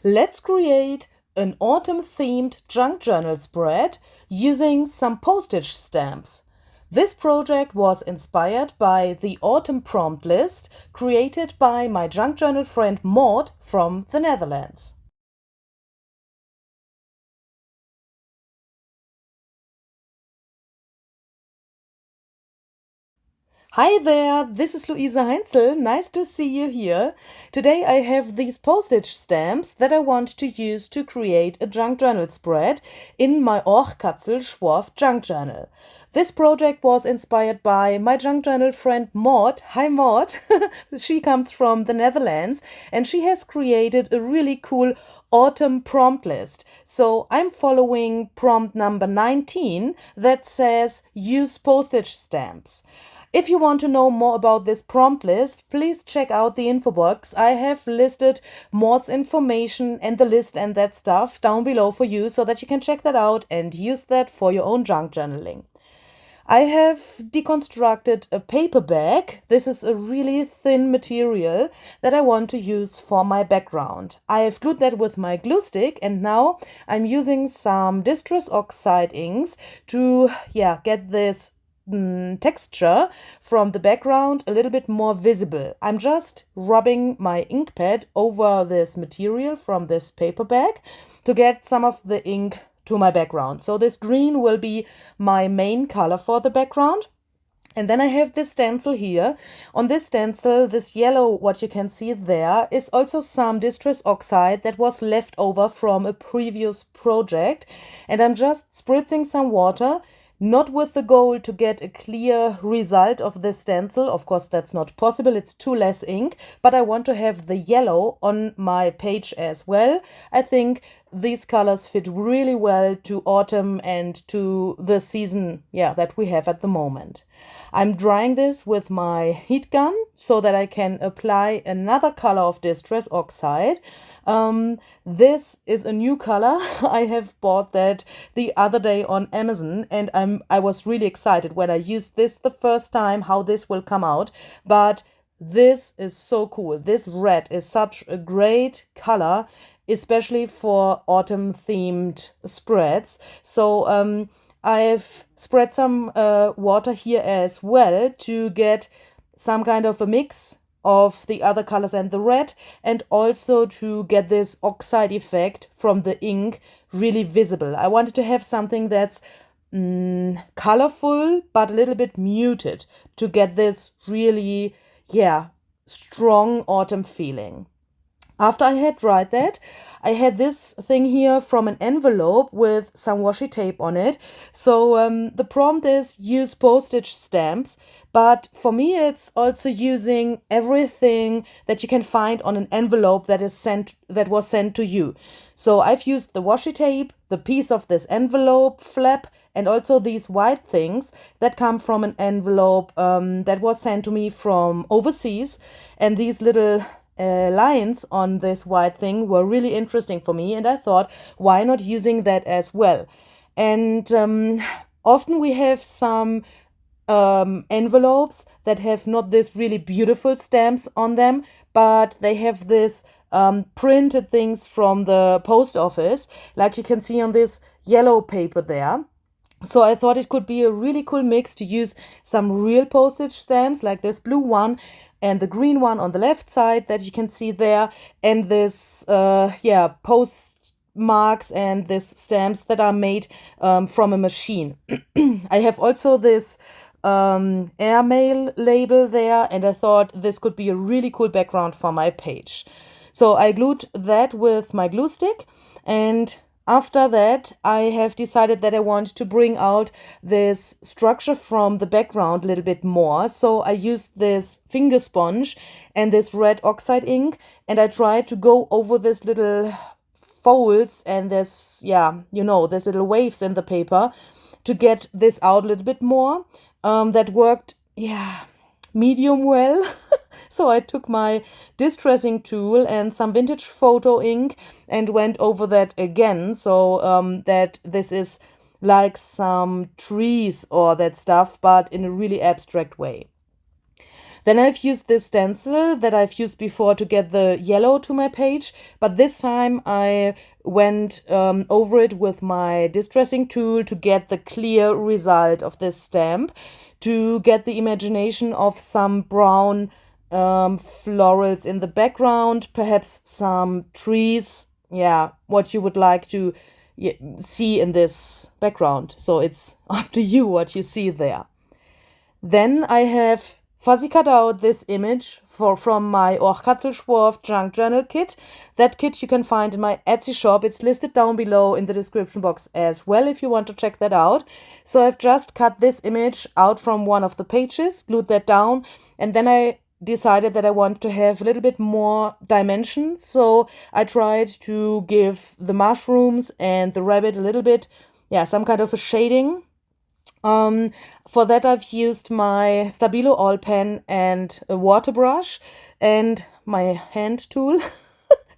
Let's create an autumn-themed junk journal spread using some postage stamps. This project was inspired by the autumn prompt list created by my junk journal friend Maud from the Netherlands. Hi there, this is Luise HEINZL. Nice to see you here. Today I have these postage stamps that I want to use to create a junk journal spread in my OACHKATZLSCHWOAF junk journal. This project was inspired by my junk journal friend Maud. Hi Maud! She comes from the Netherlands and she has created a really cool autumn prompt list. So I'm following prompt number 19 that says use postage stamps. If you want to know more about this prompt list, please check out the info box. I have listed Maud's information and the list and that stuff down below for you so that you can check that out and use that for your own junk journaling. I have deconstructed a paper bag. This is a really thin material that I want to use for my background. I have glued that with my glue stick and now I'm using some distress oxide inks to get this texture from the background a little bit more visible. I'm just rubbing my ink pad over this material from this paper bag to get some of the ink to my background. So this green will be my main color for the background. And then I have this stencil here. On this stencil, this yellow, what you can see there, is also some distress oxide that was left over from a previous project. And I'm just spritzing some water, not with the goal to get a clear result of this stencil. Of course, that's not possible. It's too less ink, but I want to have the yellow on my page as well. I think these colors fit really well to autumn and to the season, that we have at the moment. I'm drying this with my heat gun so that I can apply another color of distress oxide. This is a new color. I have bought that the other day on Amazon and I was really excited when I used this the first time how this will come out. But this is so cool. This red is such a great color, especially for autumn themed spreads. So I've spread some water here as well to get some kind of a mix of the other colors and the red, and also to get this oxide effect from the ink really visible. I wanted to have something that's colorful but a little bit muted to get this really strong autumn feeling. After I had dried that, I had this thing here from an envelope with some washi tape on it. So the prompt is use postage stamps, but for me it's also using everything that you can find on an envelope that was sent to you. So I've used the washi tape, the piece of this envelope flap, and also these white things that come from an envelope that was sent to me from overseas. And these little lines on this white thing were really interesting for me, and I thought, why not using that as well? And often we have some envelopes that have not this really beautiful stamps on them, but they have this printed things from the post office, like you can see on this yellow paper there. So I thought it could be a really cool mix to use some real postage stamps like this blue one and the green one on the left side that you can see there, and this postmarks and this stamps that are made from a machine. I have also this airmail label there, and I thought this could be a really cool background for my page. So I glued that with my glue stick, and after that, I have decided that I want to bring out this structure from the background a little bit more. So I used this finger sponge and this red oxide ink, and I tried to go over this little folds and this, there's little waves in the paper to get this out a little bit more. That worked, medium well. So I took my distressing tool and some vintage photo ink and went over that again, so that this is like some trees or that stuff, but in a really abstract way. Then I've used this stencil that I've used before to get the yellow to my page, but this time I went over it with my distressing tool to get the clear result of this stamp, to get the imagination of some brown florals in the background, perhaps some trees, yeah, what you would like to see in this background. So it's up to you what you see there. Then I have fuzzy cut out this image from my OACHKATZLSCHWOAF junk journal kit. That kit you can find in my Etsy shop. It's listed down below in the description box as well if you want to check that out. So I've just cut this image out from one of the pages, glued that down, and then I decided that I want to have a little bit more dimension. So I tried to give the mushrooms and the rabbit a little bit, yeah, some kind of a shading. For that I've used my Stabilo oil pen and a water brush and my hand tool,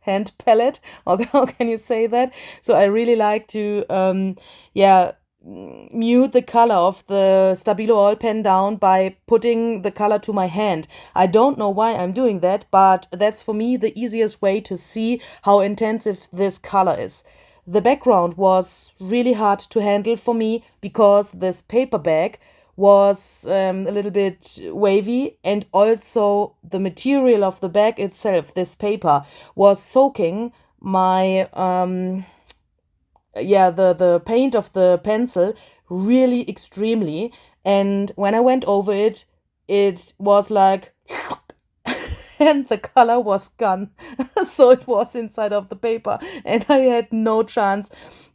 hand palette, or how can you say that? So I really like to, mute the color of the Stabilo oil pen down by putting the color to my hand. I don't know why I'm doing that, but that's for me the easiest way to see how intensive this color is. The background was really hard to handle for me because this paper bag was a little bit wavy, and also the material of the bag itself, this paper, was soaking my the paint of the pencil really extremely, and when I went over it, it was like and the color was gone. So it was inside of the paper and I had no chance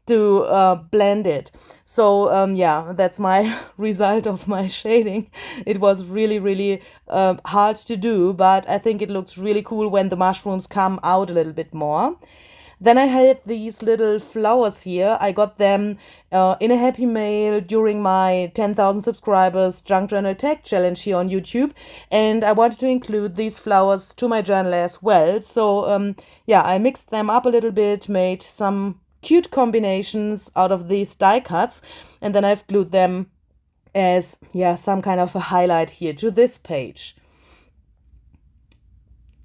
to blend it. So yeah, that's my result of my shading. It was really hard to do, but I think it looks really cool when the mushrooms come out a little bit more. Then I had these little flowers here. I got them in a happy mail during my 10,000 subscribers junk journal tag challenge here on YouTube. And I wanted to include these flowers to my journal as well. So yeah, I mixed them up a little bit, made some cute combinations out of these die cuts. And then I've glued them as, yeah, some kind of a highlight here to this page.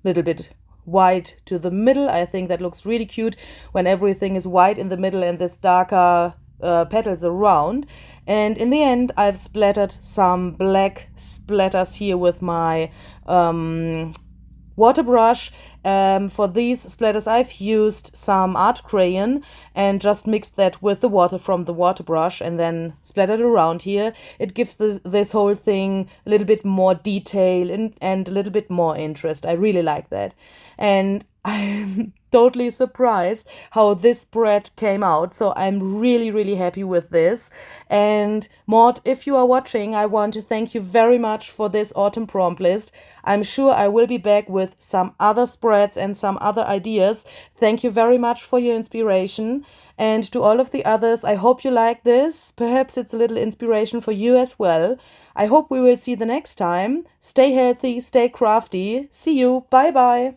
Little bit white to the middle. I think that looks really cute when everything is white in the middle and this darker petals around. And in the end, I've splattered some black splatters here with my water brush. For these splatters, I've used some art crayon and just mixed that with the water from the water brush and then splattered around here. It gives this whole thing a little bit more detail and a little bit more interest. I really like that. And I'm totally surprised how this spread came out. So I'm really happy with this. And Maud, if you are watching, I want to thank you very much for this autumn prompt list. I'm sure I will be back with some other spreads and some other ideas. Thank you very much for your inspiration. And to all of the others, I hope you like this. Perhaps it's a little inspiration for you as well. I hope we will see the next time. Stay healthy, stay crafty. See you. Bye bye.